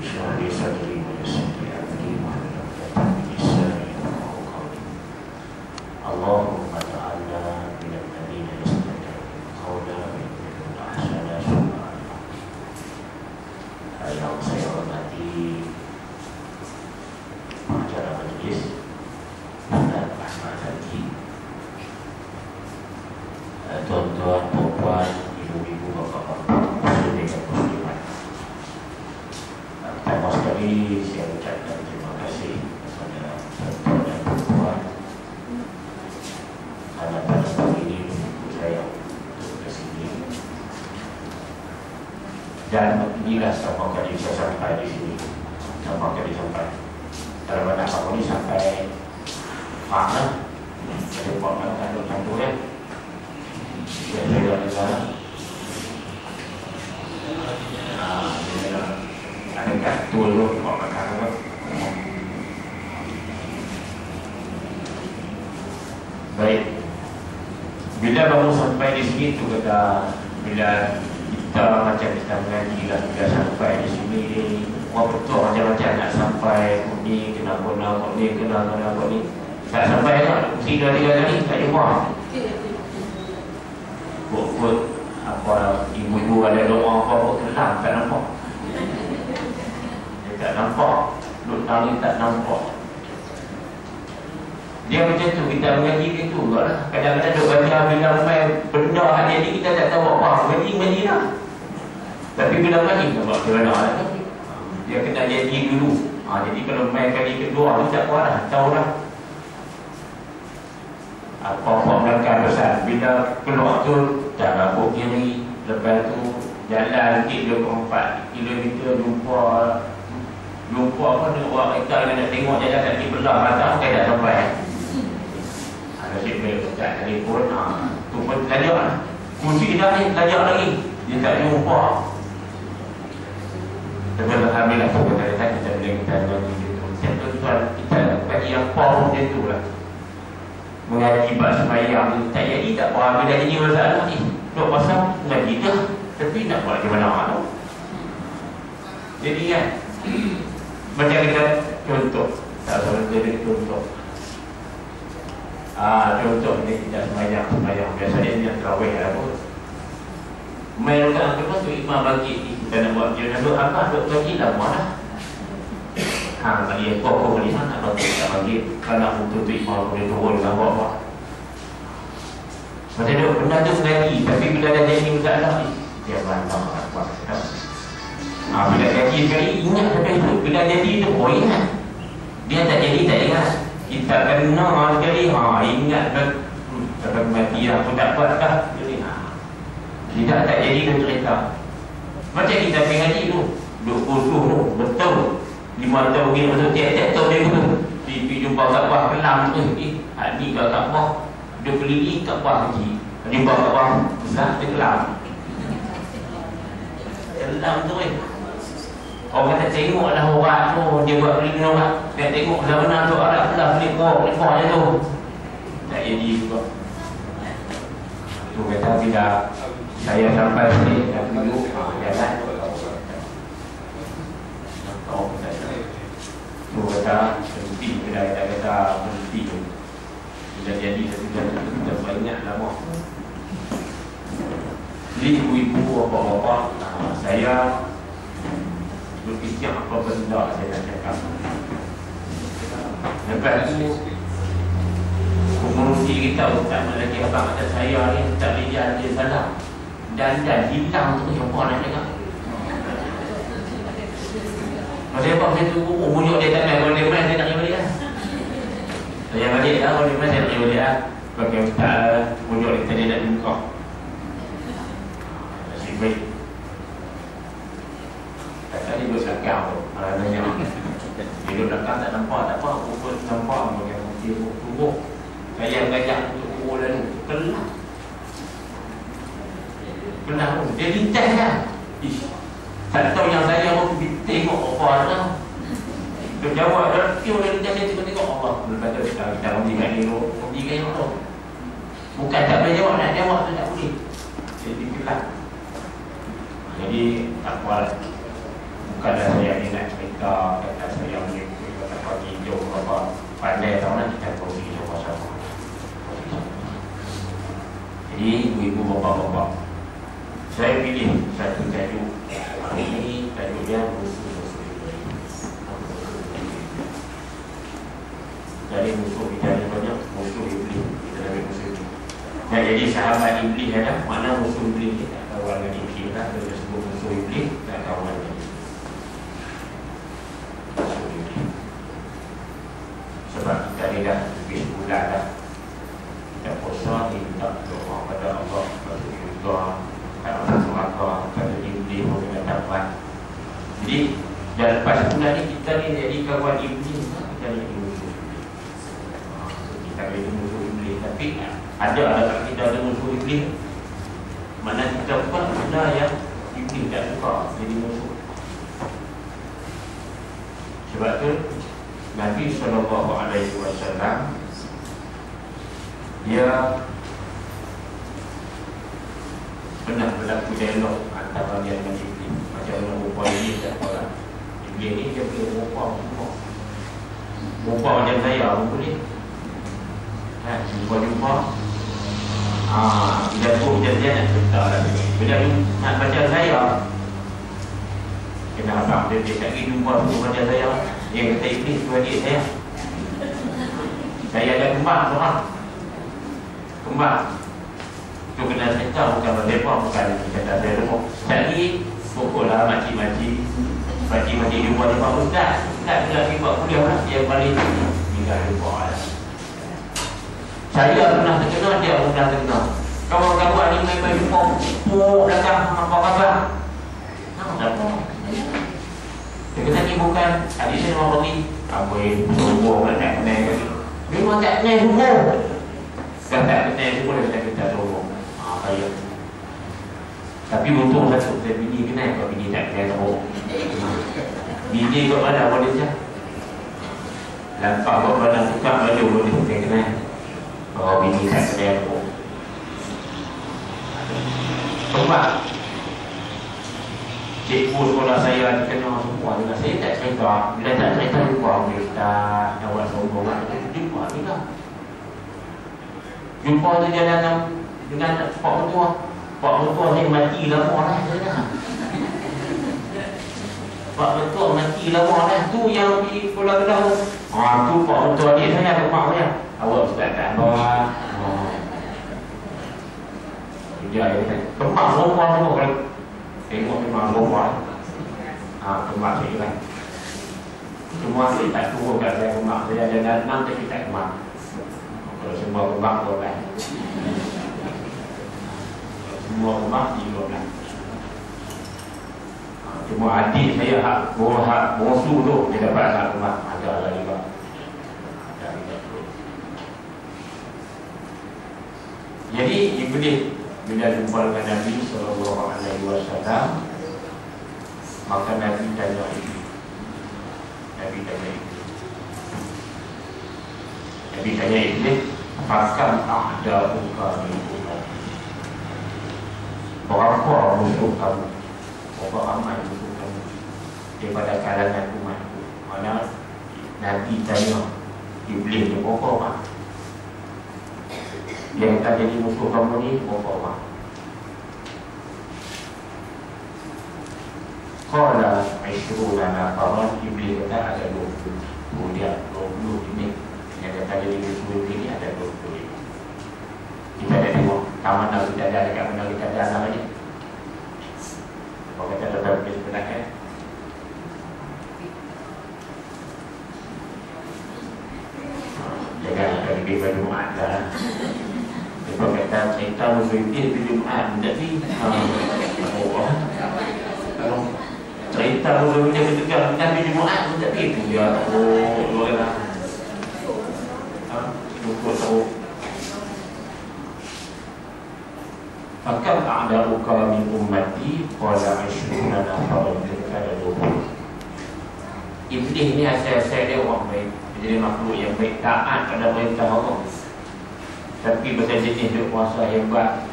اشرح لي صدري ويسر لي أمري واحلل عقدة من لساني يفقهوا قولي. اللهم اجعلنا من الذين يستمعون القول ويتبعون أحسنه. سبحان الله. Yang saya hormati pengacara majlis Ustaz Ahmad Zaki, tuan-tuan, puan-puan, ibu-ibu, bapak-bapak, muslimin dan muslimat. Pertama sekali saya ucapkan terima kasih kepada tuan-tuan dan puan karena pada pagi ini menunggu saya untuk ke sini. Dan inilah sama kali saya sampai di sini, sama kali sampai. Kalau banyak kamu ini sampai mana? Ada buat mana kandung-kandung ya? Ya, saya dah ada kartu tu buat makan apa? Baik. Bila baru sampai di sini tu kata, bila kita macam kita mengaji lah, bila sampai di sini orang betul macam-macam nak sampai ni kena kena ni kena ni tak sampai tak, mesti 2-3 kali tak jumpa. Buat apa ibu-ibu ada doa apa kelam tak nampak. Dia tak nampak, duduk tali tak nampak. Dia macam tu, kita mengaji gitu lah. Kadang-kadang duk baca bila main benda hati ni kita tak tahu apa, mengaji lah. Tapi bila mengaji tak buat macam mana. Dia kena jadi dulu. Jadi kalau main kali kedua tu tak kuat dah, tahu dah. Apa-apa belakang besar. Bila keluar tu dah rambut kiri. Lepas tu jalan sikit 24 km lupa apa nak buat mereka nak tengok jalan kaki belah mata saya tak sampai. Nasib baik dekat telefon tu pun lajak lah. Kunci dah ni lajak lagi. Dia tak jumpa. Tapi alhamdulillah tu kata kita boleh kita bagi gitu. Satu tuan kita bagi yang power dia tu lah. Mengaji bab sembahyang tak jadi tak apa, bila jadi masalah ni duk pasal mengaji dah tapi nak buat macam mana tu. Jadi kan macam kita contoh, tak salah jadi contoh. Contoh ni kita sembahyang biasanya dia tarawih apa. Main kat apa tu imam bagi kita nak buat dia nak duk apa duk bagi lama dah. Dia kau beli mana bagi tak bagi kalau untuk tu imam boleh turun dengan apa. Macam tu benda tu lagi tapi bila dah jadi masalah ni dia bantah apa. Bila jadi sekali ingat sampai tu bila jadi tu ingat. Dia tak jadi tak ingat. Kita kena sekali ingat dah mati dah pun tak apa dah. Jadi tidak tak jadi tu cerita. Macam kita mengaji tu duk kursus tu betul 5 tahun pergi masuk tiap-tiap tahun dia betul. Pergi jumpa Kaabah kelam tu. Ni kat Kaabah. Dia keliling Kaabah haji. Jumpa Kaabah besar dia kelam. Kelam tu orang kata tengoklah orang tu. Dia buat keliling orang. Dia tengok belah mana tu Arab belah lepak je tu. Tak jadi juga. Tu kata bila saya sampai sini dah duduk jalan. Tu kata berhenti, kita kata berhenti. Bila jadi kita banyak lama. Jadi ibu-ibu, bapak-bapak, saya berfikir apa benda saya nak cakap. Lepas tu pengurusi kita utama lagi abang kata saya ni tak boleh dia salah. Dan hilang tu siapa nak cakap. Masa apa saya tu munyuk dia tak main. Kalau dia main saya tak pergi balik lah. Saya balik lah. Kalau dia main saya tak pergi balik lah. Bagi ustaz munyuk dia tadi nak buka. Nasib baik. Kata dia duduk belakang tu. Tanya dia duduk belakang tak nampak. Tak apa. Aku pun nampak. Bagi dia turun. Saya mengajak untuk turun lalu. Kelam. Kelam tu. Dia lintas kan. Tak tahu yang saya mau tengok apa dah. Dia jawab dah, dia dia tengok Allah. Lepas tu kita pergi kat ni, pergi kat ni tu. Bukan tak boleh jawab, nak jawab tu tak boleh. Jadi gelap. Jadi tak kuat. Bukanlah saya ni nak kita kata saya menipu, kata pagi jauh berapa pandai tahu nak kita kongsi sama-sama. Jadi ibu-ibu bapak-bapak, saya pilih satu tajuk. Hari ini tajuk dia musuh-musuh iblis. Dari musuh kita ada banyak, musuh iblis kita ada musuh iblis. Dan jadi sahabat iblis ada, mana musuh iblis kita kawan dengan iblis lah, kita sebut musuh iblis dan kawan dengan iblis. Musuh iblis. Sebab kita ni dah lebih sebulan dah. Kita puasa ni minta doa pada Allah, masuk syurga, kat masuk neraka, pada iblis pun kena dapat. Jadi dah lepas sebulan ni kita ni jadi kawan iblis, kita jadi musuh iblis. Kita jadi musuh iblis, tapi ada tak kita ada musuh iblis? Mana kita buat benda yang iblis tak suka, jadi musuh. Sebab tu Nabi SAW dia pernah berlaku dialog antara dia dengan iblis. Macam mana rupa iblis dan orang. Iblis ni dia boleh rupa semua. Rupa macam saya pun boleh. Jumpa-jumpa. Bila tu macam dia nak cerita lah. Bila nak baca saya, kena abang dia tak pergi jumpa tu baca saya. Dia kata iblis tu adik saya. Saya ada kembang seorang. Kembang. Tu kena cerita bukan berdepa, bukan kata saya remuk. Sekali pukul lah makcik-makcik. Makcik-makcik jumpa dia Pak Ustaz. Ustaz dia lagi buat kuliah lah. Dia balik sini. Tinggal jumpa lah. Saya pernah terkenal, dia pun dah terkenal. Kawan-kawan ni main-main jumpa. Puk belakang, apa khabar? Apa? Dia kata ni bukan adik saya nama pergi. Apa yang sungguh nak kenal kali. Memang tak kenal sungguh. Dah tak kenal sungguh, dia kata kita sungguh. Kaya. Tapi untung satu, saya bini kenal. Kalau bini tak kenal sungguh. Bini kat mana boleh je. Lampau kat mana tukar baju boleh kita kenal. Kalau bini tak kenal sungguh. Sebab cikgu sekolah saya dikenal semua juga. Saya tak cerita. Bila tak cerita jumpa Ustaz awak sombong jumpa ni lah. Jumpa tu jalan dengan Pak Mentua. Pak Mentua ni mati lama lah saya dah. Pak Mentua mati lama dah. Tu yang pergi sekolah Kedah tu. Tu Pak Mentua adik saya ke Pak saya. Awak Ustaz tak bawa. Dia kata kembang rumah semua kalau tengok memang rumah. Kembang saya kan. Semua saya tak turun kat saya kembang. Saya ada 6 tapi tak kembang. Kalau semua kembang 12. Semua kembang 13. Cuma adik saya hak bongsu tu dia dapat anak kembang. Ada lah juga. Jadi iblis bila jumpa dengan Nabi SAW, maka Nabi tanya iblis. Nabi tanya iblis, "Fakam ada muka min umat?" Berapa musuh kamu? Berapa ramai musuh kamu daripada kalangan umatku? Mana Nabi tanya iblis ni berapa orang? Yang akan jadi musuh kamu ni berapa orang? Qala 20 nafaran. Iblis kata ada 20. Kemudian 20 ini yang akan jadi musuh ini ada 20. Kita ada tengok taman nak kita ada dekat mana kita ada namanya. Kalau kita tetap di sebelah kan. Jangan ada lebih pada Jumaat lah. Sebab kata cerita musuh iblis di Jumaat tapi kalau cerita musuh iblis ketika Nabi Jumaat tapi itu dia luar lah. Cukup tahu. Fakam ada muka min ummati qala 20 nafaran. Ada 20. Iblis ni asal-asal dia orang baik. Jadi makhluk yang baik, taat pada perintah Allah. Tapi pada jenis dia puasa hebat,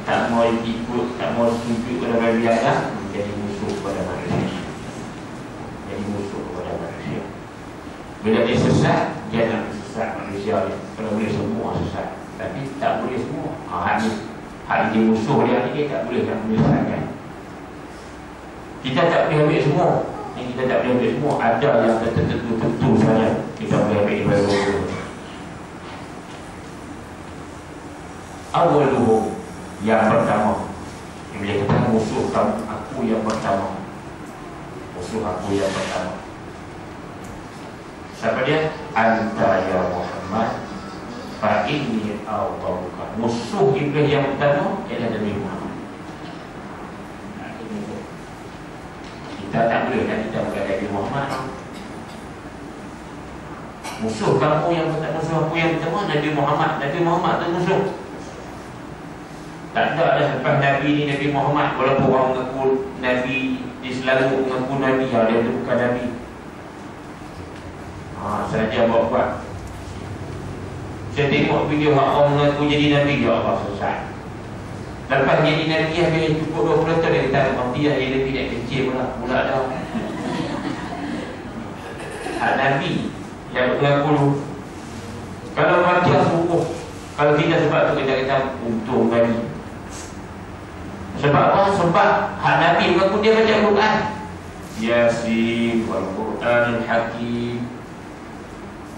tak mau ikut, tak mau setuju kepada biasa, menjadi musuh pada manusia. Jadi musuh kepada Bila dia sesat, dia nak sesat manusia dia. Kalau boleh semua sesat, tapi tak boleh semua. Hak ini musuh dia ni, dia tak boleh nak menyesatkan. Kita tak boleh ambil semua. Yang kita tak boleh ambil semua, ada yang tertentu saja kita boleh ambil daripada Allah. Awaluhum, yang pertama. Bila kita musuh kamu, aku yang pertama. Musuh aku yang pertama. Siapa dia? Anta ya Muhammad, fa inni a'udzuka. Musuh iblis yang pertama ialah Nabi Muhammad. Kita tak boleh kan kita berkata Nabi Muhammad. Musuh kamu yang pertama, musuh aku yang pertama Nabi Muhammad. Nabi Muhammad tu musuh. Tak ada lepas Nabi ni Nabi Muhammad. Walaupun orang mengaku Nabi, dia selalu mengaku Nabi, dia tu bukan Nabi. Saja buat-buat. Saya tengok video orang mengaku jadi Nabi, ya Allah sesat. Lepas jadi Nabi habis cukup 20 tahun dia kata dia Nabi nak kecil pula dah. Nabi yang mengaku kalau baca suruh, kalau kita sebab tu kita kata untung Nabi. Sebab apa? Sebab hak Nabi mengaku dia baca Quran. Yasin wal Quranil Hakim.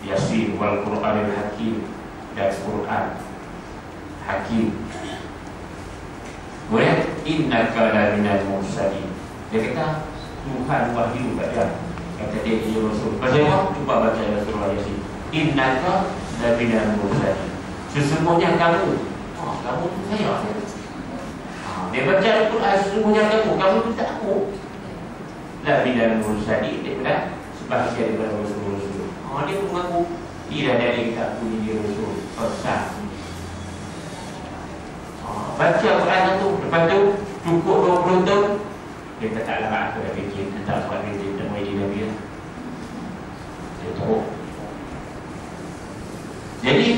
Yasin wal Quranil Hakim. Dan Quran Hakim. Boleh? Innaka la minal mursalin. Dia kata Tuhan wahyu kat dia. Kata dia Rasul. Pasal apa? Cuba baca surah Yasin. Innaka la minal mursalin. Sesungguhnya kamu. Kamu tu saya. Dia baca Al-Quran, sesungguhnya kamu tu tak aku. La minal mursalin. Dia kata sebahagian daripada Rasul-Rasul. Dia pun mengaku dia dari kitab bunyi dia Rasul. Pesan. Baca Quran tu, lepas tu cukup 20 tahun dia kata tak lah aku dah fikir, tak sebab dia tak mahu jadi Nabi. Dia tahu. Jadi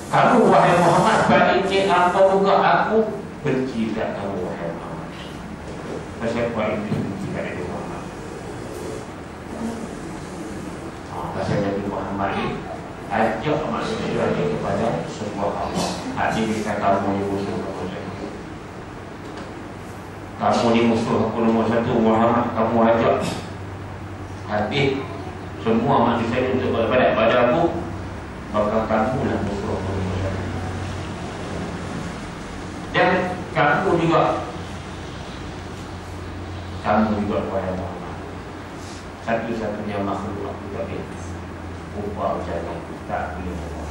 kamu wahai Muhammad, baliknya apa muka aku benci tak kamu wahai Muhammad. Pasal apa ini benci kat Nabi Muhammad? Pasal Nabi Muhammad ni ajak manusia dia kepada sebuah Allah. Hati kita kamu ni musuh kamu satu. Kamu ni musuh aku nombor satu Muhammad. Kamu ajak habis semua manusia ni untuk berbadat pada aku, maka kamu lah musuh aku nombor satu. Dan kamu juga wahai Muhammad, satu-satunya makhluk aku tak boleh upah macam aku tak boleh upah.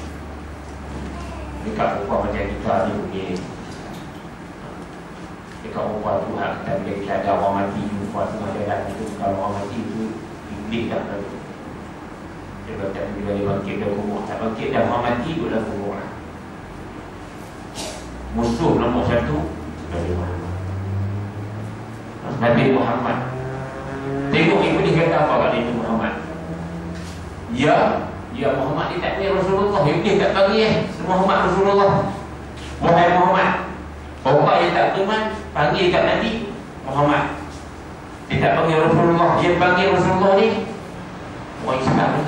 Dekat upah macam kita ni boleh. Dekat upah tu kita boleh ada orang mati, upah tu macam dah tu. Kalau orang mati tu iblis dah lalu. Dia kata bila dia bangkit dah kubur, tak bangkit dah orang mati pun dah kubur lah. Musuh nombor satu Nabi Muhammad. Nabi Muhammad. Tengok iblis kata apa kat Nabi Muhammad. Ya Muhammad ni tak punya Rasulullah. Iblis tak panggil Muhammad Rasulullah. Wahai Muhammad. Orang yang tak beriman panggil kat Nabi Muhammad. Dia tak panggil Rasulullah. Dia panggil Rasulullah ni orang Islam ni.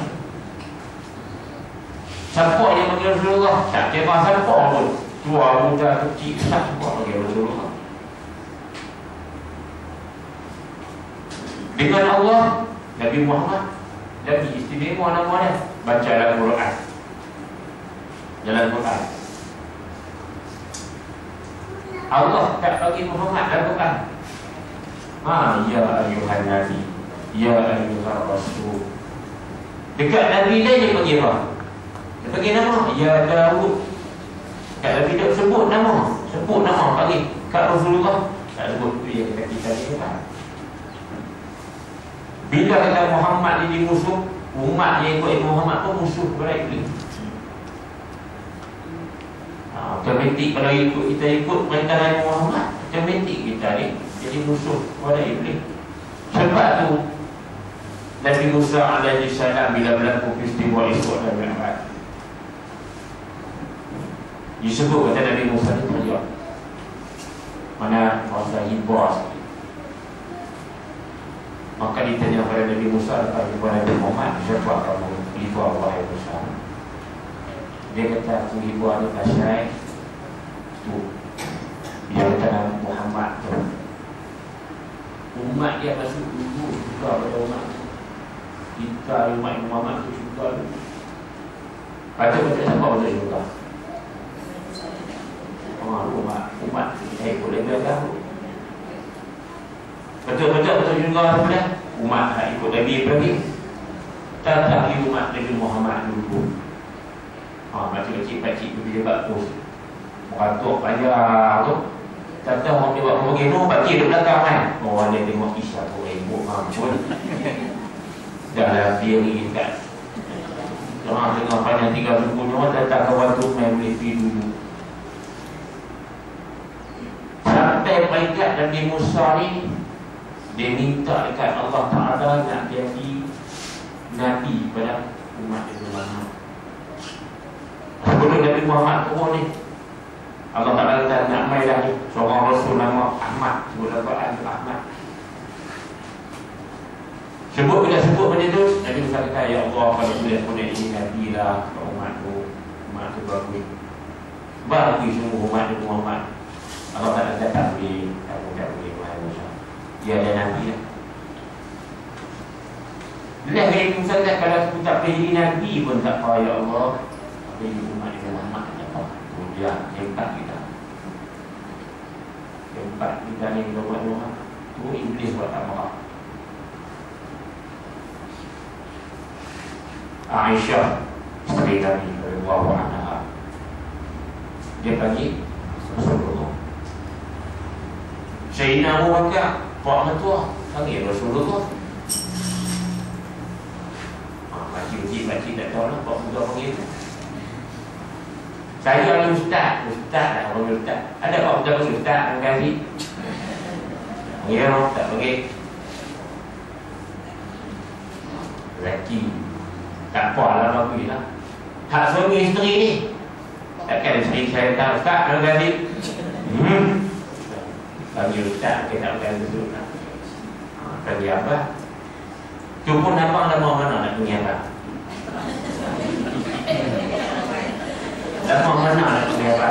Siapa yang panggil Rasulullah? Tak kira siapa pun. Tua, muda, kecil, tak semua panggil Rasulullah. Dengan Allah, Nabi Muhammad Nabi istimewa nama dia. Baca dalam Quran. Dalam Quran Allah tak bagi Muhammad dalam Quran. Ya ayuhan Nabi, ya ayuhan Rasul. Dekat Nabi lain dia panggil apa? Dia panggil nama ya Daud. Kat Nabi tak sebut nama. Sebut nama panggil. Kat Rasulullah tak sebut. Itu yang kita ni kan. Bila kata Muhammad ini musuh, umat yang ikut Muhammad pun musuh kepada iblis. Otomatik kalau kita ikut perintah Nabi Muhammad, otomatik kita ni jadi musuh kepada iblis. Sebab tu Nabi Musa alaihi salam bila berlaku peristiwa Isra dan Mi'raj, disebut kata Nabi Musa ni teriak. Mana masa hibah Maka ditanya kepada Nabi Musa dan kepada Nabi Muhammad, siapa kamu ibu wahai Musa? Dia kata, aku ibu anak Kasyai tu. Dia kata Muhammad tu. Umat dia masuk dulu juga pada umat tu. Kita umat Muhammad tu juga. Baca siapa baca juga. Umat saya boleh belajar. Betul juga sudah. Umat tak ikut Nabi. Tapi umat Nabi Muhammad dulu. Pakcik-pakcik tu dia buat tu. Beratuk payah tu. Kata orang dia buat begini, pakcik di belakang kan. Orang dia tengok isyak ibu mampun. Dah lah dia ni kat. Orang tengok panjang 3 suku ni, orang datang ke waktu main melipi dulu. Sampai peringkat Nabi Musa ni, dia minta dekat Allah Ta'ala nak jadi Nabi pada umat Nabi Muhammad. Sebelum Nabi Muhammad turun ni, Allah Ta'ala kata nak main dah ni seorang Rasul nama Ahmad. Sebut Al-Quran Ahmad. Bila sebut benda tu, Nabi Musa kata, ya Allah, kalau boleh aku nak ini Nabi lah ke umat tu bagus. Bagi semua umat Nabi Muhammad. Allah Ta'ala kata tak boleh, wahai Musa. Dia ada Nabi lah. Bila Nabi Musa kata, kalau aku tak boleh jadi Nabi pun tak apa, ya Allah. Tapi umat Nabi Muhammad tak apa. Dia hebat kita. Hebat kita ni umat Muhammad. Tu Iblis buat tak marah. Aisyah isteri Nabi radhiyallahu anha, dia panggil Rasulullah. Sayyidina Abu Bakar, pak mertua panggil Rasulullah. Makcik tak tahu lah pak mertua panggil tu. Saya orang ustaz lah, orang ustaz. Ada pak mertua panggil ustaz dan gaji. Ya, tak panggil lelaki. Tak apa lah bagus lah. Hak suami isteri ni. Takkan isteri saya tak ustaz kalau ganti. Panggil ustaz, kita tak bukan betul lah. Panggil apa? Tu pun abang dah mau mana nak panggil apa? Dah mau mana nak panggil apa?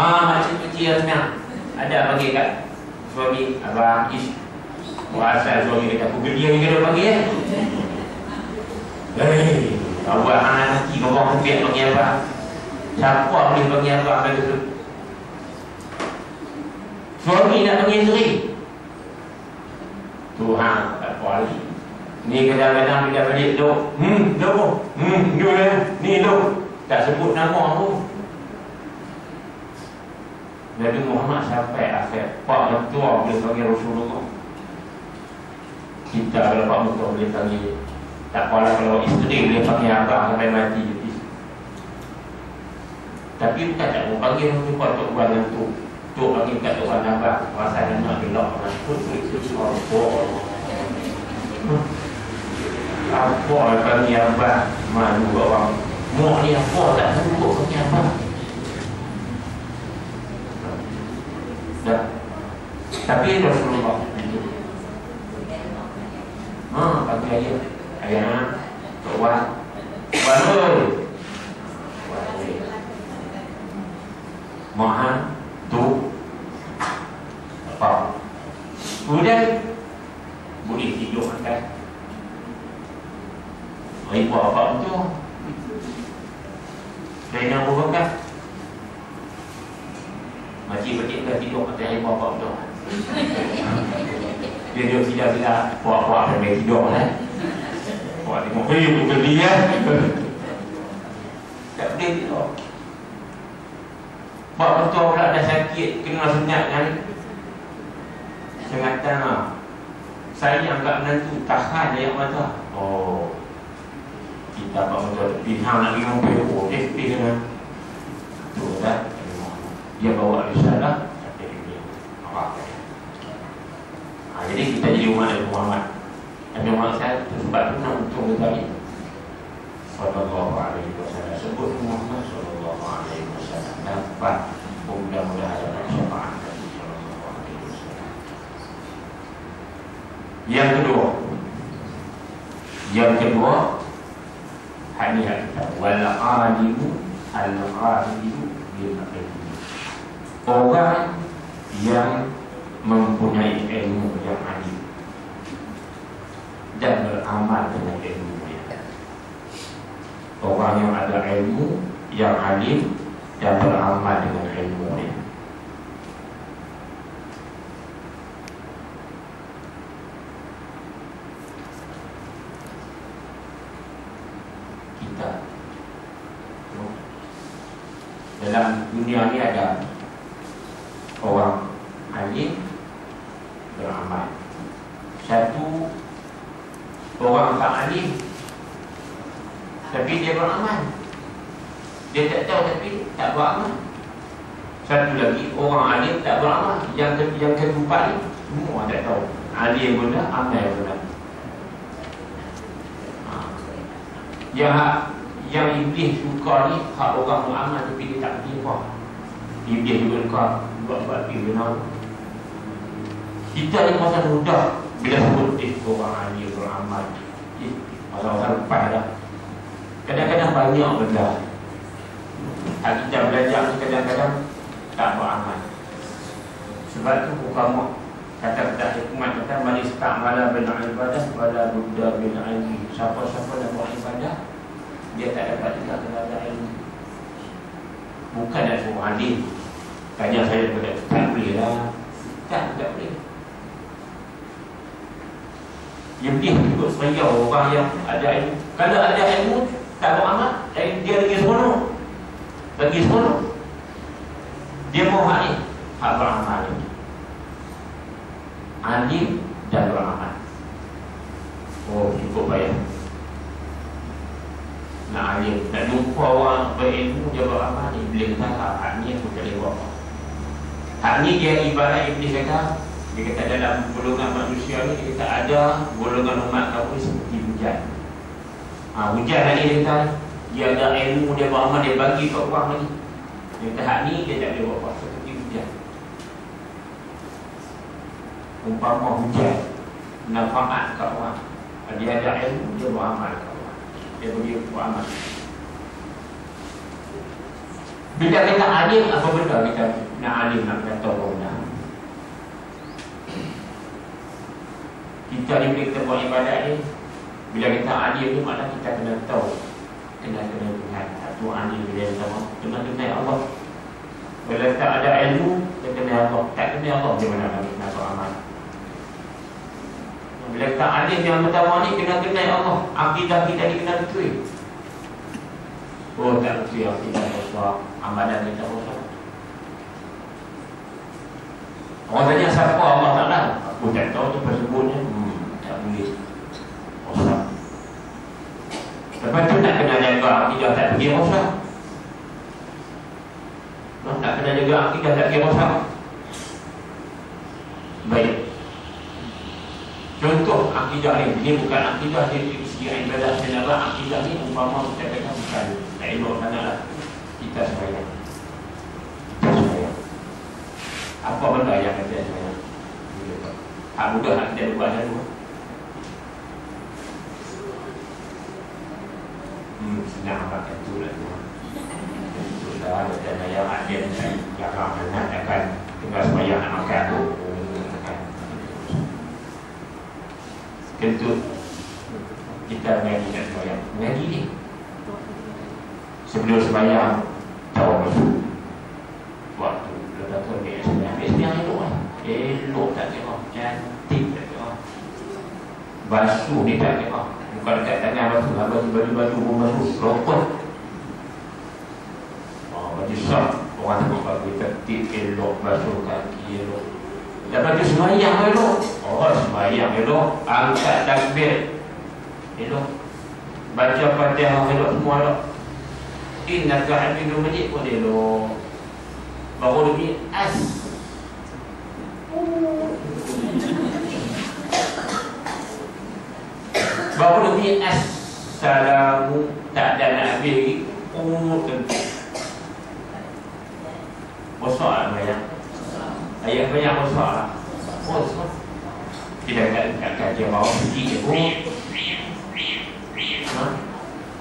Macam kecil senang. Ada panggil kat suami, abang, isteri. Asal suami kata, aku gedia ni kena panggil awak anak nanti orang kupiak panggil apa? Siapa boleh panggil apa kata tu? Suami nak panggil isteri. Tuhan tak kuali. Ni kadang-kadang bila balik duk duk lah. Ni duk tak sebut nama tu. Nabi Muhammad sampai akhir pak mertua boleh panggil Rasulullah. Kita kalau pak mertua boleh panggil, tak apalah kalau isteri boleh panggil abang sampai mati je. Tapi bukan tak mau panggil mertua tok buat tu. Tok panggil kat tok abang, pasal nak gelak orang tu apa panggil abang, malu orang. Mak ni apa tak sebut panggil abang. Tapi Rasulullah panggil ayah, Tok Wan, Wan Mahan tu apa? Kemudian boleh tidur makan. Ibu apa tu? Saya Abu Bakar. Makcik-makcik dah tidur makan ibu apa tu? Dia duduk tidak puak-puak sampai tidur kan. Puak tengok, betul dia. Tak boleh tidur. Puak betul pula dah sakit, kena senyap kan. Sengatan lah. Sayang kat menantu, tahan ayat mata. Oh, kita puak betul tepi, hang nak pergi mobil, oh dia tepi kena. Tu kan, dia bawa risalah. Jadi kita jadi umat Nabi Muhammad. Nabi Muhammad saya sebab tu nak untung kita ni. Sallallahu alaihi wasallam. Sebut Muhammad sallallahu alaihi wasallam dapat mudah-mudahan dapat syafaat dari sallallahu alaihi wasallam. Yang kedua hadiah kita wal alimu al-alimu bil ilmi. Orang yang mempunyai ilmu yang alim dan beramal dengan ilmunya. Orang yang ada ilmu yang alim dan beramal dengan ilmunya. Kita dalam dunia ini ada orang alim beramal. Satu orang tak alim tapi dia beramal. Dia tak tahu tapi tak beramal. Satu lagi orang alim tak beramal. Yang keempat ni semua tak tahu. Alim pun dah, amal pun dah. Yang iblis suka ni hak orang beramal tapi dia tak terima. Iblis juga suka buat dia benar. Kita ni masa mudah bila sebut orang alim beramal. Masa-masa lepas dah. Kadang-kadang banyak benda kita belajar ni kadang-kadang tak beramal. Sebab tu ulama kata hikmat kata man istamala bil ibadah wala budda bil ilmi. Siapa-siapa nak buat ibadah dia tak dapat juga kena ada ilmu. Bukan nak suruh alim. Tanya saya pada tak boleh lah. Tak boleh. Yang dia ikut supaya orang yang ada ilmu. Kalau ada ilmu tak beramal, dia lagi seronok. Lagi seronok. Dia mau hak ni, hak beramal ni. Alim dan beramal. Oh, cukup bayar. Nak alim, nak jumpa orang berilmu dia beramal ni. Bila kita hak ni aku tak boleh buat. Hak ni dia ibarat iblis kata. Dia kata dalam golongan manusia ni dia kata ada golongan umat kamu seperti hujan. Hujan lagi dia kata dia ada ilmu, dia beramal, dia bagi kat orang lagi. Dia kata hak ni dia tak boleh buat apa, seperti hujan. Umpama hujan manfaat kat orang. Dia ada ilmu, dia beramal kat orang. Dia bagi beramal. Bila kita alim, apa benda kita nak alim, nak kata orang dah. Kita ni bila kita buat ibadat ni, bila kita alim ni maknanya kita kena tahu, kena lihat satu alim bila kita kena kenal Allah. Bila tak ada ilmu, kita kenal Allah. Tak kenal Allah, macam mana nak beramal? Bila kita alim yang pertama ni kena kenal Allah. Akidah kita ni kena betul. Oh, tak betul akidah rosak, amalan kita rosak. Orang tanya siapa Allah Ta'ala? Aku tak tahu tu sebutnya. Tak boleh. Rosak. Lepas tu nak kena jaga akidah tak pergi rosak. Tak kena jaga akidah tak pergi rosak. Baik. Contoh akidah ni. Ini bukan akidah dari segi ibadah sebenarnya. Akidah ni umpama kita kata bukan tak elok sangatlah. Kita sembahyang. Apa benda yang kata saya? Hak mudah nak kita buat dulu. Senang pakai tu lah tu. Itulah dan yang ada yang akan akan tinggal sembahyang nak makan tu. Kentut kita mengaji nak sembahyang. Mengaji ni sebelum sembahyang tahu masuk waktu lepas tu dia sembahyang elok lah. Elok tak tengok, cantik tak tengok. Basuh ni tak tengok. Bukan dekat tangan basuh, baju-baju pun basuh, ropot. Baju sah, orang tengok baju tertib, elok, basuh kaki elok. Lepas tu sembahyang elok. Oh, sembahyang elok, angkat takbir elok, baca Fatihah elok, semua elok. Innaka Hamidum Majid pun elok. Baru dia as. Baru dia assalamu tak ada nak habis lagi. Bosak lah banyak. Ayat banyak bosak lah. Bosak. Kita kat Takkan jerau sikit je kot.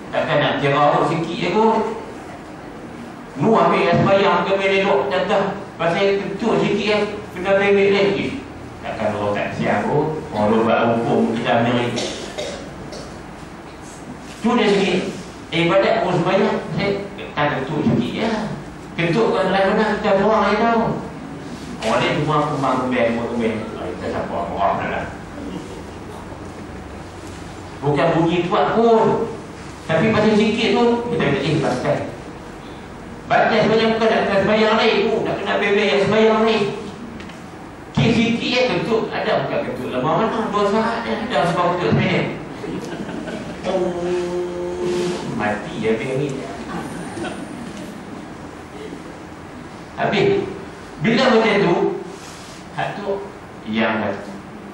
Takkan nak jerau sikit je kot. Nu ambil sembahyang ke boleh duduk jatah. Pasal kecut sikit kan. Kena bebek lagi. Takkan orang tak siap kot. Orang buat hukum kita ambil. Tu dia sikit. Ibadat pun sembahyang. Tak kecut sikit je. Kecut kan lain mana kita buang air tahu. Orang ni cuma kembang-kembang. Kita siapa orang dah. Bukan bunyi kuat pun. Tapi pasal sikit tu kita kata pasal baca sebanyak bukan nak kena sembahyang lain tu. Nak kena bebek yang sembahyang lain. Sikit yang ketuk. Ada bukan ketuk lama mana 2 saat dia ada sebab ketuk sebenarnya. Mati ya ni. Habis bila macam tu hak tu yang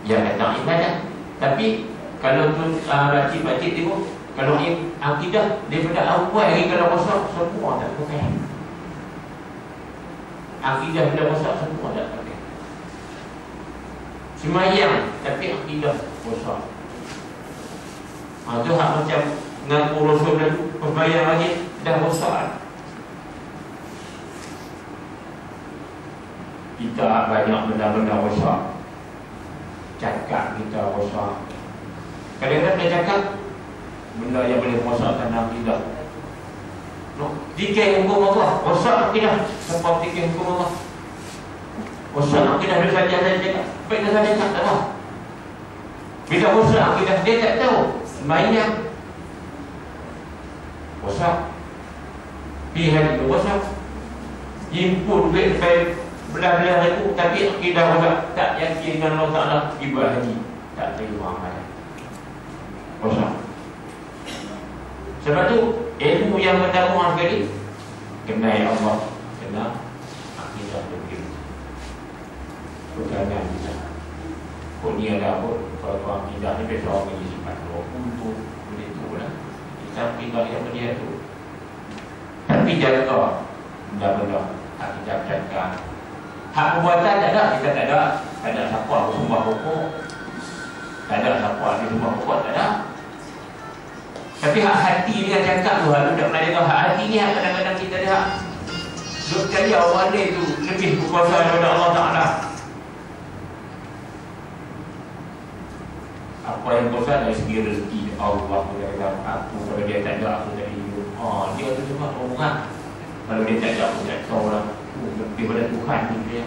datang ibadat. Tapi kalau tu pakcik tengok, kalau akidah daripada awal lagi kalau rosak semua tak pakai. Akidah bila rosak semua tak pakai. Semayang tapi akidah rosak. Tu hak macam ngaku rosak dan perbayang lagi dah rosak. Kita banyak benda-benda rosak. Cakap kita rosak. Kadang-kadang dia cakap benda yang boleh merosakkan akidah. Zikir hukum Allah, rosak akidah. Sebab zikir hukum Allah, rosak akidah. Dia saja cakap, baik dia saja cakap tak tahu. Bila rosak akidah, dia tak tahu. Semayang rosak, pihak itu rosak, impun duit sampai belah-belah itu, tapi akidah rosak. Tak yakin dengan Allah Ta'ala, ibadah haji tak terima amalan rosak. Sebab tu ilmu yang pertama sekali kenal Allah, kenal akidah begitu. Pegangan kita. Kau ni ada apa? Kalau akidah ni besar lagi sifat roh untuk boleh tu lah. Kita akidah yang dia tu. Tapi jaga benda-benda akidah jaga. Hak perbuatan tak ada, kita tak ada. Tak ada siapa bersembah pokok. Tak ada siapa bersembah pokok, tak ada. Tapi hak hati dengan cakap tu, hak tak pernah jaga hak hati ni. Hak kadang-kadang kita ada hak duk kali orang lain tu lebih berkuasa daripada Allah Ta'ala. Apa yang kuasa dari segi rezeki Allah. Aku kalau dia tak ada, aku tak hidup. Dia tu cuma orang. Kalau dia tak ada, aku tak tahu lah. Lebih pada Tuhan ni dia.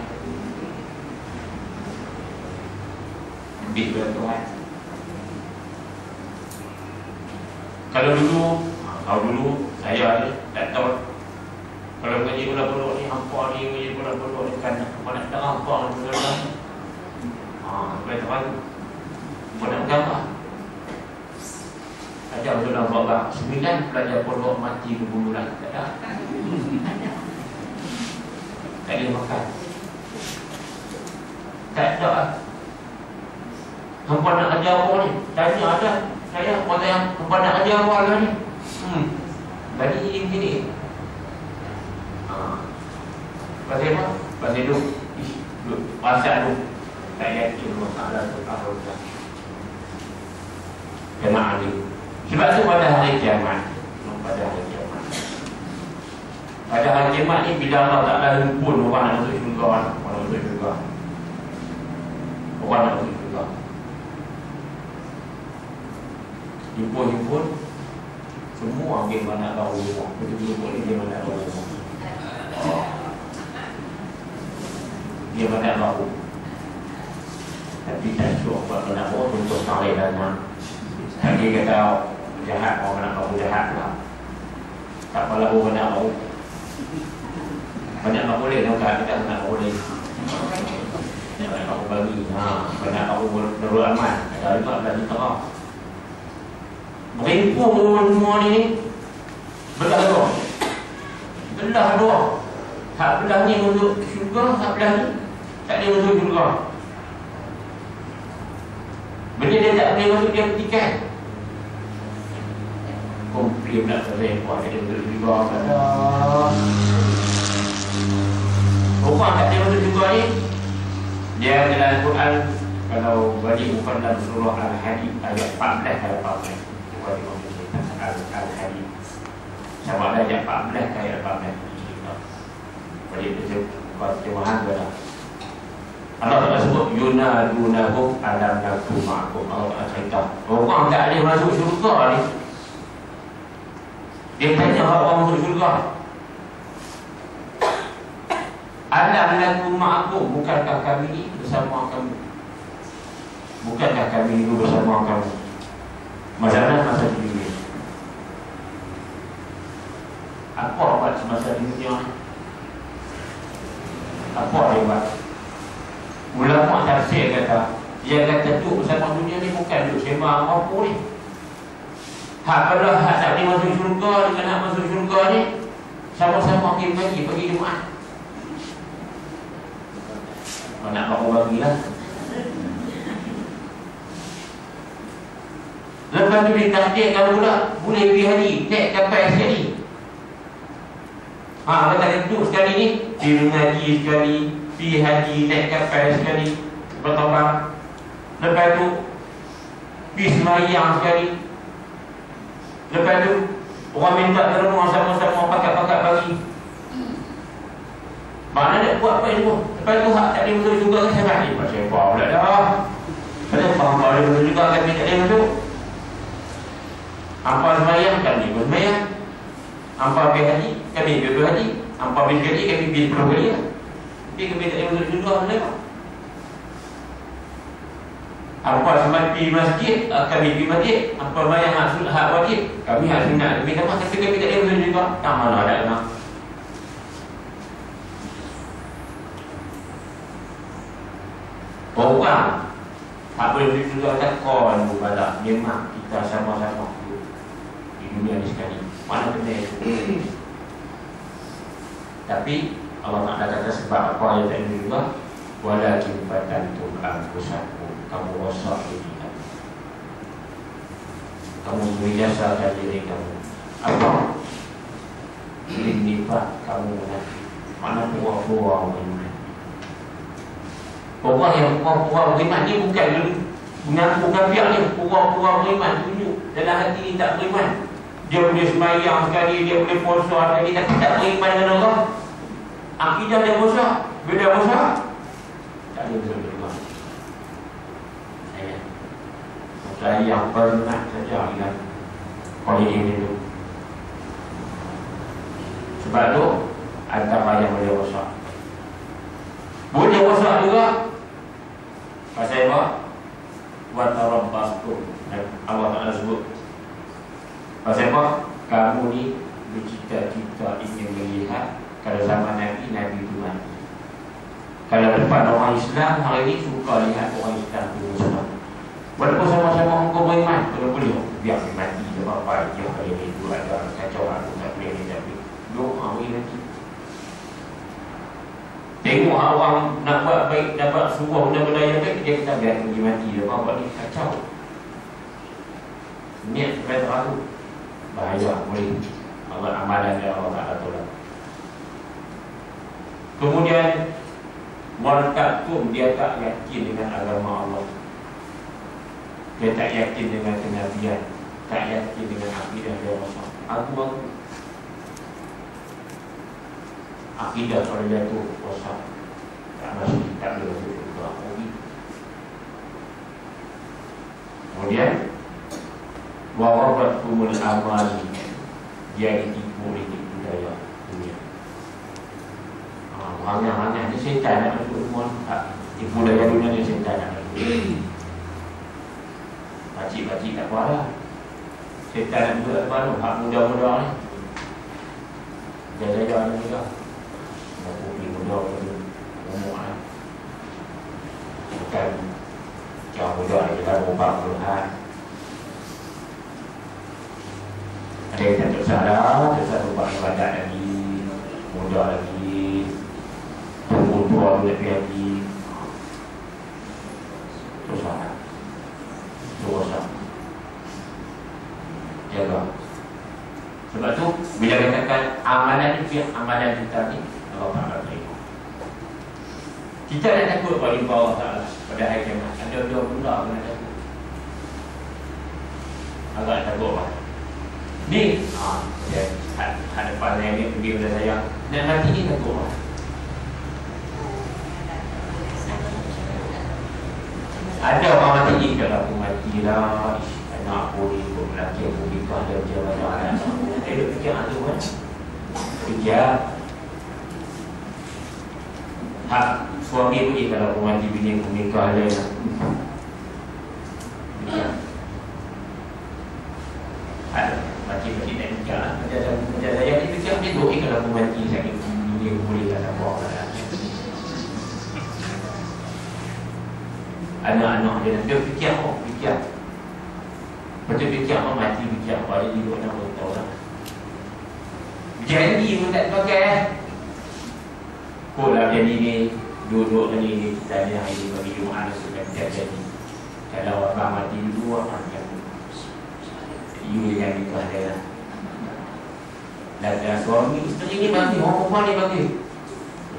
Lebih pada Tuhan. Kalau dulu saya tak tahu. Kalau mengaji bola-bola ni hampa ni, mengaji bola-bola ni kan mana tak hampa bola ni. Boleh tahu. Boleh gambar. Ada dalam bab 9 pelajar pondok mati berbulan. Tak ada. Tak ada makan. Tak ada. Hampa nak ajar apa ni? Tanya ada. Saya kata yang hampa nak ajar apa lah ni? Tadi ini begini. Pasal apa? Pasal duk pasal duk tak yakin masalah tu tahu tak. Kena ada. Sebab tu pada hari kiamat. Pada hari kiamat. Pada hari kiamat ni bila Allah Ta'ala himpun orang nak masuk syurga. Orang masuk syurga. Orang nak masuk syurga. Himpun semua ambil mana tahu semua. Betul-betul boleh dia mana tahu semua. Dia mana tahu. Tapi tak suruh buat mana tahu untuk tarik dana. Dia kata jahat, orang nak tahu jahat lah. Tak apalah orang nak tahu. Banyak tak boleh tak kita nak boleh. Banyak tahu bagi. Banyak tahu Nurul Aman. Ada 15 juta. Berimpun semua ni belah dua. Belah dua. Hak belah ni untuk syurga, hak belah ni tak boleh masuk syurga. Benda dia tak boleh masuk, dia petikan. Komplain nak terlepas, dia masuk syurga. Orang tak boleh masuk syurga ni, dia dalam Al-Quran Kalau bagi Muqaddam surah Al-Hadid ayat 14 ayat 14 bagi Al-Hadid sama ada ayat 14 ayat 14 bagi terjemahan adalah Allah Ta'ala sebut yunadunahum alam nakum ma'akum. Allah Ta'ala cerita orang tak boleh masuk syurga ni. Dia tanya orang masuk syurga, alam nakum ma'akum, bukankah kami ni bersama kamu? Bukankah kami itu bersama kamu? Masalah masa di dunia. Apa buat semasa di dunia? Apa dia buat? Ulama tafsir kata, dia kata duduk bersama dunia ni bukan duduk sembang apa ni. Hak pada hak tak boleh masuk syurga dengan hak masuk syurga ni sama-sama pergi Jumaat. Kalau nak bawa bagilah. Lepas tu ditakdirkan pula boleh pergi haji, naik kapal sekali. Kata duduk sekali ni, pergi mengaji sekali, pergi haji, naik kapal sekali, bertambah. Lepas tu pergi semayang sekali. Lepas tu orang minta terima sama-sama pakat-pakat bagi. Mana nak buat apa itu? Lepas tu hak tak boleh masuk juga ke saya ni? Macam apa pula dah? Kata faham boleh masuk juga kami tak boleh masuk. Hampa semayang kami pun semayang. Hampa pergi haji kami pergi haji. Hampa pergi haji kami pergi perlu kali lah. Tapi kami tak boleh masuk juga macam. Hampa semalam pergi masjid kami pergi masjid. Hampa semayang hak wajib kami hak sunat kami tak mahu. Tapi kami tak boleh masuk juga. Tak mana ada lah. Orang tak boleh masuk juga takkan bukanlah. Memang kita sama-sama di dunia ni sekali. Mana benda itu? Tapi Allah Ta'ala kata sebab apa yang tak boleh juga, walakin fatantum anfusakum, kamu rosak diri kamu, kamu menjasakan diri kamu. Apa? Nifak kamu nanti. Mana puas-puas beriman. Orang yang puas-puas beriman ni bukan mengaku kafir ni. Puas-puas beriman tunjuk dalam hati ni tak beriman. Dia boleh semayang sekali, dia boleh puasa sekali, tapi tak beriman dengan Allah. Akidah dia rosak. Bila rosak, tak boleh beriman. Saya yang pernah saja dengan oleh ini tu. Sebab tu antara yang boleh rosak. Boleh rosak juga. Pasal apa? Wa tarabbastu. Allah Ta'ala sebut. Pasal apa? Kamu ni bercita-cita ingin melihat kalau zaman Nabi itu mati. Kalau depan orang Islam hari ini suka lihat orang Islam itu Islam. Walaupun sama-sama muka beriman, kalau boleh biar dia mati. Sebab apa? Dia hari ini itu ada kacau aku tak boleh ni tapi doa beri mati. Tengok orang nak buat baik, dapat suruh benda-benda yang baik, dia kata biar pergi mati. Sebab apa ni kacau. Niat sampai terlalu bahaya boleh Allah amalan dia Allah Ta'ala tolong. Kemudian wartakum, dia tak yakin dengan agama Allah. Dia tak yakin dengan kenabian, tak yakin dengan akidah dia Allah. Aku akidah kalau jatuh rosak, tak masuk, tak boleh masuk juga. Kemudian warabatkumul amali, dia ditipu oleh tipu daya dunia. Hanya ni syaitan nak masuk semua. Tipu daya dunia ni syaitan nak masuk. Pakcik-pakcik tak apa lah. Syaitan nak masuk tak apa. Hak muda-muda ni jaga-jaga ni juga. Kopi muda tu umur lah. Bukan yang muda ni kita berubah perubahan. Ada yang tak salah, tak ubah ibadat lagi, muda lagi, tunggu tua lebih lagi. Itu salah. Itu rosak. Jaga. Sebab tu bila katakan amalan ni, amalan kita ni Allah Ta'ala terima. Kita nak takut pada Allah Ta'ala. pada hari kiamat. Ada dua pula kena takut. Agak takut lah. Ni, dia hadapan yang ni pergi pada saya. Nak mati ni takut lah. Ada orang mati ni kalau aku mati lah. Anak aku ni, lelaki aku nikah dia macam mana. Dia duduk fikir tu kan. Fikir. Hak suami pergi kalau aku mati bini aku nikah dia. Fikir. Ada mati-mati tak nikah lah. Macam saya ni fikir macam tu. Kalau aku mati sakit bini aku boleh tak apa lah. Anak-anak dia fikir apa? Fikir. Macam fikir apa mati fikir apa dia hidup nak tahu lah. Janji pun tak pakai. Kau lah janji ni duduk ni kita ni hari ni bagi Jumaat sudah janji. Kalau abang mati dulu abang jangan. You jangan nikah dia lah. Dan suami isteri ni bagi, orang perempuan ni bagi.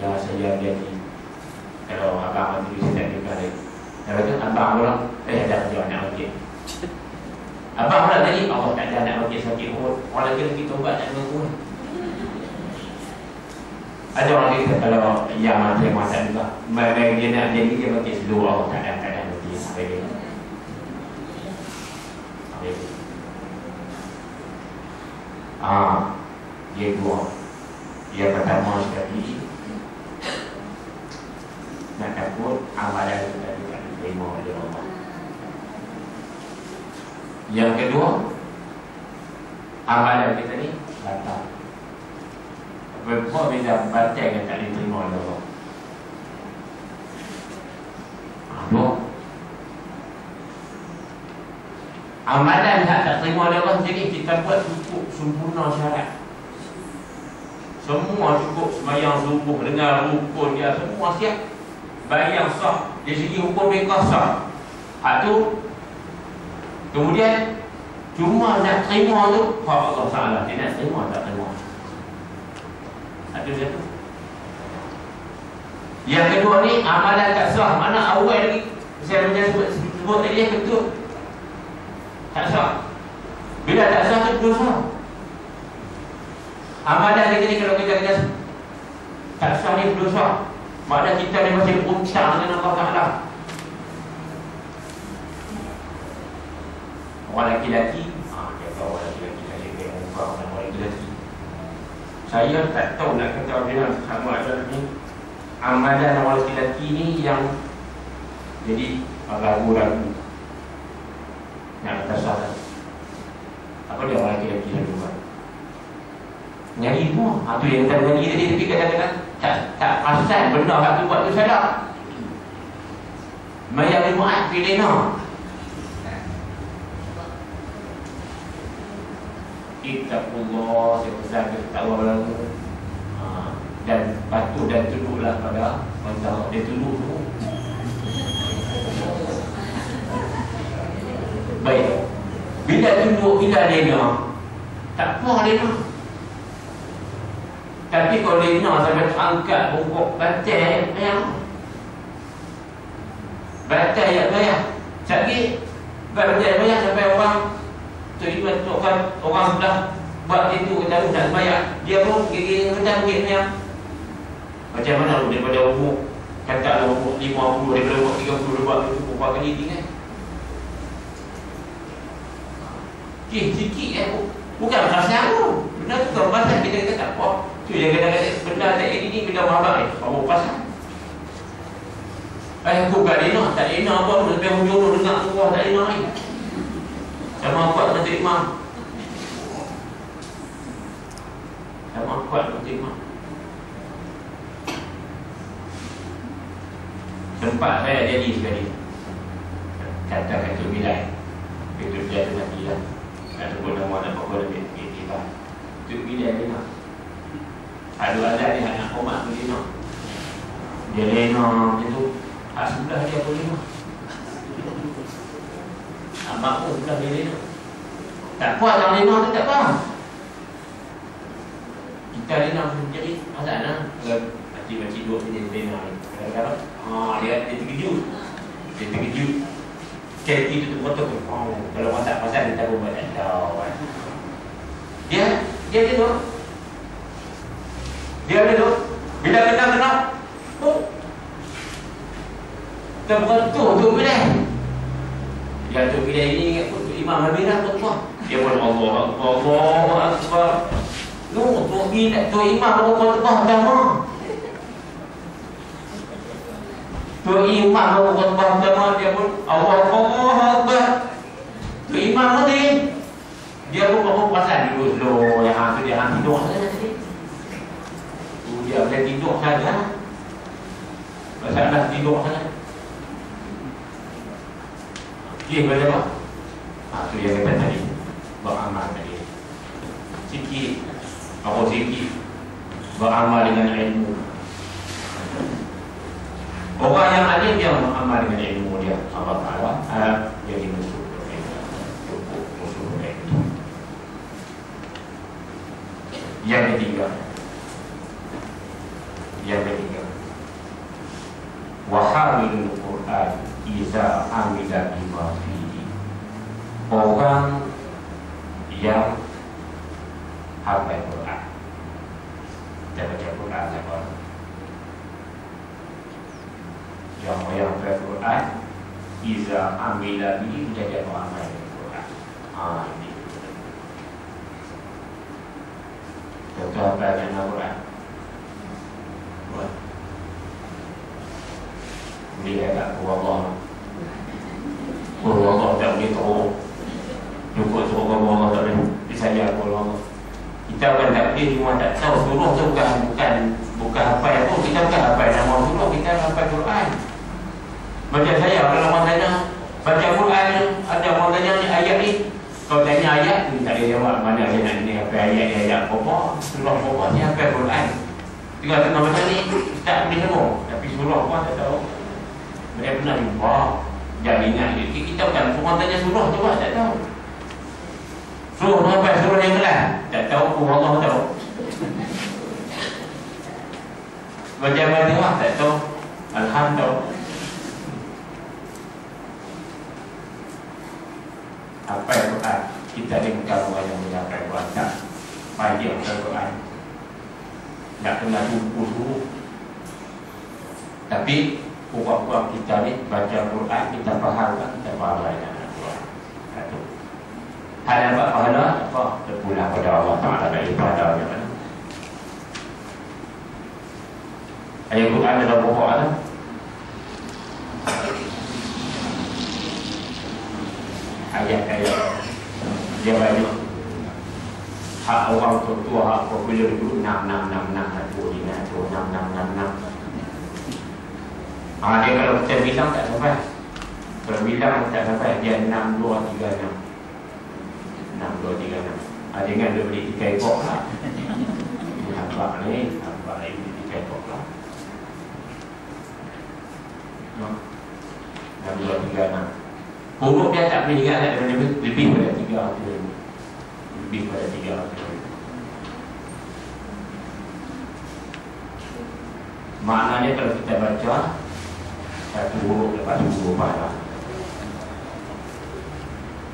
Ya saya janji. Kalau abang mati dulu saya tak nikah dia. Kalau tu abang orang ada kerja nak bagi. Abang pula tadi, Allah tak ada nak bagi sakit perut. Orang lagi tobat tak mengaku. Ada orang kata kalau yang mati masa juga, mereka dia nak jadi dia bagi seluruh Allah tak ada bagi sampai dia. Dia dua. Yang pertama sekali nak takut amalan kita tidak diterima oleh Allah. Yang kedua, amalan kita ni batal. Berapa beza batal yang tak diterima oleh Allah. Dua, amalan tak terima oleh Allah. Jadi kita buat cukup sempurna syarat. Semua cukup sembahyang subuh dengan rukun dia semua siap. Bayang sah. Dari segi hukum mereka sah. Hak tu. Kemudian cuma nak terima tu hak Allah Ta'ala. Dia nak terima tak terima. Ada satu. Yang kedua ni amalan tak sah. Mana awal lagi saya macam sebut tadi yang betul. Tak sah. Bila tak sah tu dosa. Amalan kita ni kalau kita tak sah ni berdosa. Maknanya kita ni masih berhutang dengan Allah Ta'ala. Orang lelaki-lelaki, dia orang lelaki-lelaki saya dia muka orang lelaki-lelaki. Saya tak tahu nak kata dia sama ada ni. Amalan orang lelaki-lelaki ni yang jadi ragu-ragu. Yang tersasar. Apa dia orang lelaki-lelaki yang buat? Nyari semua. Tu yang kita nyari tadi, tapi kadang-kadang tak perasan benda kat tu buat tu salah. Mayang Jumaat pilih no. Ittaqullah, saya pesan kita tahu apa dan patuh dan tunduklah pada Allah. Dia tunduk tu. Baik. Bila tunduk, bila lena, tak apa lena. Tapi kalau lena sampai angkat bongkok batal, batal ya bayar. Sakit batal bayar sampai orang terima orang sudah buat itu kita nak bayar. Dia pun gigi macam begini. Macam mana lu daripada umur kata umur 50 daripada umur 30 buat itu berapa kali tinggal. Sikit bukan pasal tu. Benda tu tak pasal kita kata tak apa. Tu yang kadang-kadang benda tak ini benda mabak ni. Apa pasal? Aku kat Lena, tak Lena apa sampai hujung tu dengar tu tak Lena ni. Sama kuat nak terima. Sama kuat nak terima. Sempat saya jadi sekali. Kata-kata bilai. Itu dia tu mati lah. Tak sebut nama nak pokok lebih kita. Itu bilai Lena. Ada ni anak Omak tu Lena. Dia Lena macam tu. Hak sebelah dia pun Lena. Amak pun sebelah dia Lena. Tak puas orang Lena tu tak apa. Kita Lena pun jadi masalah. Makcik-makcik duduk sini Lena ni. Kadang-kadang dia terkejut. Dia terkejut. Kaki itu terpotong. Oh, kalau orang tak pasal dia tahu tak tahu. Dia tidur. Dia tidur. Bila kena. Oh. Kita bukan tu bila. Dia tu bila ini Imam Habirah khutbah. Dia pun Allah Akbar. No, tu Imam khutbah agama. Tu Imam khutbah agama dia pun Allah Akbar. Tu Imam tadi. Dia pun baru pasal dulu yang tu dia tidur saja tadi. Dia boleh tidur saja. Pasal dah tidur saja. Dia boleh apa? Itu yang kata tadi. Beramal tadi. Sikit. Apa sikit? Beramal dengan ilmu. Orang yang alim yang beramal dengan ilmu dia. Allah Ta'ala jadi musuh. Yang ketiga. Wahamilul Quran iza amila bima fihi. Orang yang hafal Quran, dia baca Quran apa? Yang hafal Quran iza amila bihi, dia beramal dengan Quran. Ini. Contoh hafal dengan Quran. Dia tak Allah tak boleh tahu. Cukup suruh Allah tak boleh disayang Allah. Kita bukan tak boleh, cuma tak tahu suruh tu bukan hafal pun. Kita bukan hafal nama suruh, kita hafal Quran. Macam saya, kalau orang tanya baca Quran, ada orang tanya ayat ni, kau tanya ayat ni tak ada jawab. Mana saya nak ni hafal ayat apa? Surah apa ni hafal Quran. Tinggal tengah macam ni tak boleh semua. Tapi surah pun tak tahu. Mereka pernah jumpa. Jadi ingat kita bukan orang tanya surah tu tak tahu. Surah apa? Surah yang kelas tak tahu pun Allah tahu. Macam mana tak tahu. Alhamdulillah. Apa yang Quran? Kita dengar orang yang menyampaikan Quran tak payah Quran. Tak kena buku. Tapi orang-orang kita ni baca Quran, kita fahamkan, kita fahamkan Quran. Satu. Hal yang pahala apa? Terpulang pada Allah Taala dari ibadah yang mana? Ayat Quran ada berapa ada? Ayat-ayat dia banyak. Hak orang tua, hak popular dulu 6 tu ingat tu 6. Dia kalau kita bilang tak sampai. Kalau bilang tak sampai, dia 6, 2, 3, 6. 6, 2, 3, 6. Dia ingat dia beli 3 ekor lah. Nampak ni beli 3 ekor lah. 6, 2, 3, 6. Huruf dia tak boleh ingat lebih pada 3 tu. Lebih pada 3 tu. Maknanya kalau kita baca satu huruf lepas huruf pahala.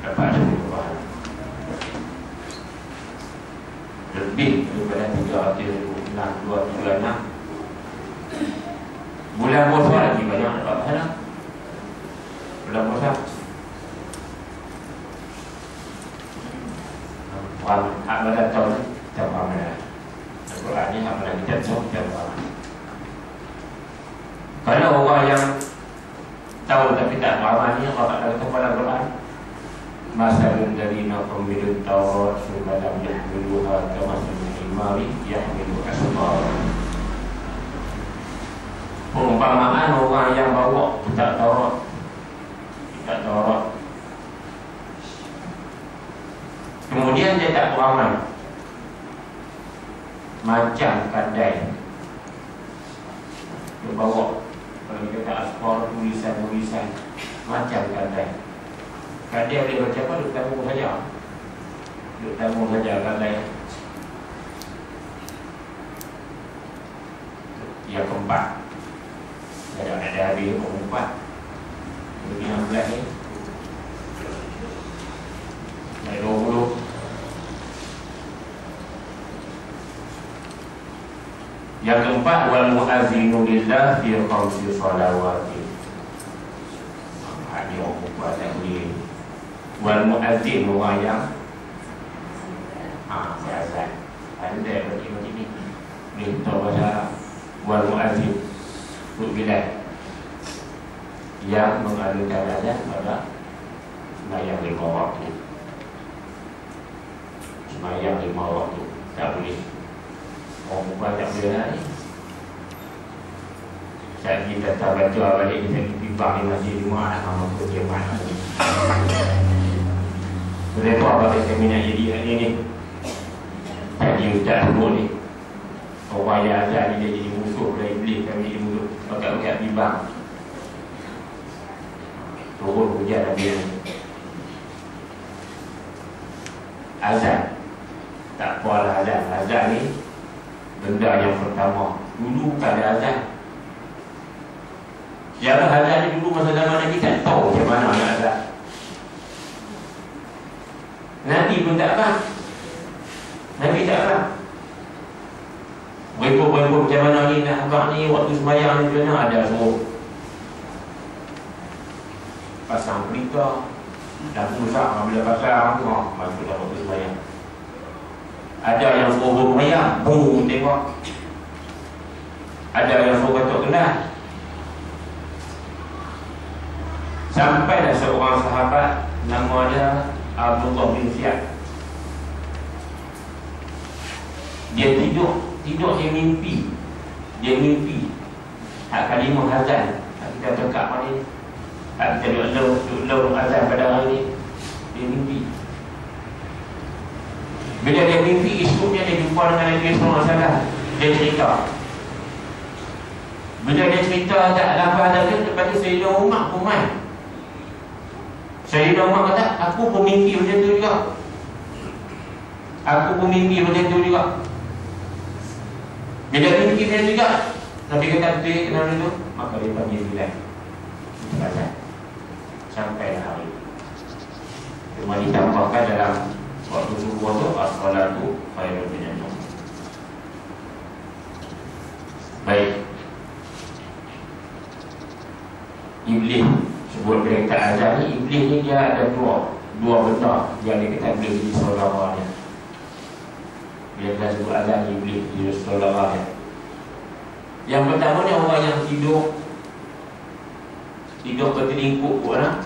Lepas huruf pahala. Lebih daripada 3 6, 2, 3, 6. Bulan puasa lagi banyak dapat pahala. Bulan puasa. Amalan tahun kita amalan. Al-Quran ni amalan kita tahu kita amalan. Kalau orang yang tahu tapi tak faham ni, Allah kata kepada Al-Quran, masalun ladina humilut Taurat thumma lam yahmiluha kamasalil himari yahmilu asfara. Perumpamaan orang yang bawa kitab Taurat, kemudian dia tak beramal, macam kadai dia bawa. Kalau kita tak aspor, tulisan macam kadai. Kadai dia baca apa? Duduk tamu saja kadai. Yang keempat, ada habis keempat. 15 ni. Ayat 20. Yang keempat, wal muazzinu lillah fi khamsi salawati. Ini orang buat tak boleh. Wal muazzin, orang yang azan. Ada berarti macam ni. Ni tahu bahasa wal muazzin untuk bilal yang mengalirkan azan pada sembahyang 5 waktu. Sembahyang 5 waktu tak boleh. Orang buat tak boleh lah ni. Saat kita tak baca balik kita timbang di masjid Jumaat sama kejiaman ni. Mereka apa yang kami nak jadi hari ni? Tadi Ustaz sebut ni, orang yang azan ni dia jadi musuh dari iblis. Kami jadi musuh pakat-pakat timbang. Turun hujan Nabi ni. Azan tak apalah azan. Azan ni benda yang pertama. Dulu bukan ada azan. Siapa azan ni dulu masa zaman Nabi tak tahu macam mana nak azan. Nabi pun tak faham. Nabi tak faham. Berikut-berikut macam mana ni nak abang ni waktu sembahyang ni macam mana ada semua. Pasang berita dah susah bila pasang masuk dalam waktu sembahyang. Ada yang suruh sembahyang, boom tengok. Ada yang suruh katuk kenal. Sampailah seorang sahabat nama dia Abdullah bin Ziyad. Dia tidur dia mimpi. Dia mimpi hak kalimah azan. Kita tekak mana ni? Hak kita duduk azan pada hari ni. Dia mimpi. Bila dia mimpi, esoknya dia jumpa dengan Nabi SAW. Dia cerita. Bila dia cerita tak lapar lagi, lepas tu Sayyidina Umar pun main. Sayyidina Umar kata, aku pun mimpi macam tu juga. Aku pun mimpi macam tu juga. Bila mimpi macam tu juga, Nabi kata betul kenal itu, maka dia panggil bilang. Itu pasal. Sampai hari. Cuma ditambahkan dalam waktu subuh tu, as-salatu khairun minan naum. Baik. Iblis sebut perkataan azan ni, iblis ni dia ada dua benda yang dia kata boleh jadi saudaranya. Bila kita sebut azan, iblis dia saudaranya. Yang pertama ni orang yang tidur bertelingkup pun lah.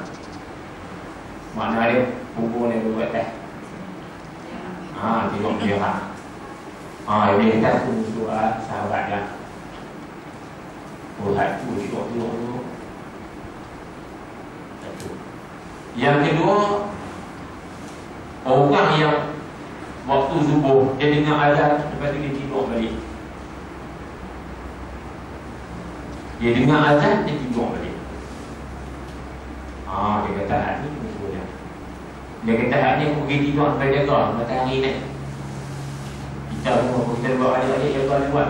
Makna dia punggung dia buat teh. Tengok dia dia kata aku musuh sahabat dia. Hati tengok tu. Yang kedua, orang yang waktu subuh dia dengar azan, lepas tu dia tidur balik. Dia dengar azan, dia tidur balik. Dia kata hak ni musuh dia. Dia kata hak ni aku pergi tidur sampai jaga matahari naik. Kita buat adik-adik jaga dia buat.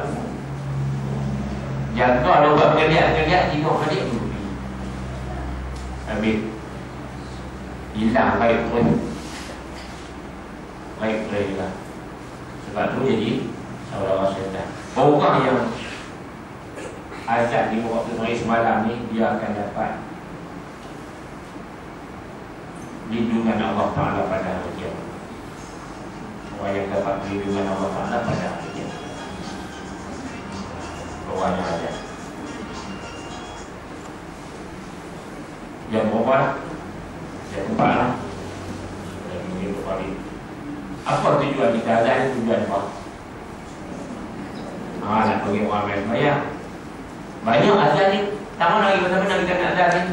Jaga dia buat kerja tidur balik tu. Habis hilang baik pun. Baik lah. Sebab tu jadi saudara syaitan. Orang yang azan di waktu maghrib semalam ni, dia akan dapat lindungan Allah Ta'ala pada hari kiamat. Orang yang dapat lindungan Allah Ta'ala pada hari kiamat. Orang yang ada. Yang berapa lah? Yang keempat lah. Apa tujuan kita azan? Tujuan apa? Nak pergi orang main sembahyang. Banyak azan ni. Tak mana lagi mana kita nak azan ni.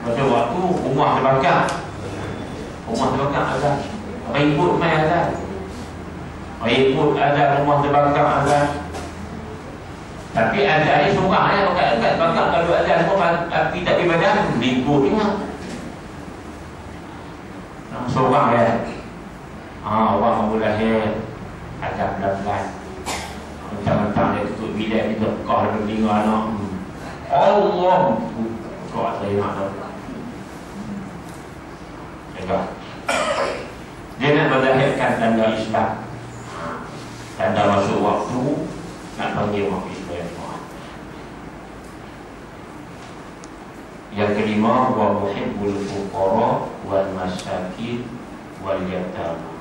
Pada waktu rumah terbakar azan. Orang ikut main azan. Orang ikut azan, rumah terbakar azan. Tapi azan ni seorang ya, orang kat bakar kalau azan semua api tak pergi badan, ikut tengok. Seorang ya. Orang baru lahir azan pelan-pelan. Mentang-mentang dia tutup bilik, dia tekah dia telinga anak. Allah Kau saya nak tahu. Enggak. Dia nak menzahirkan tanda Islam, tanda masuk waktu, nak panggil waktu Islam. Yang kelima, wa muhibbul fuqara wal masakin wal yatama.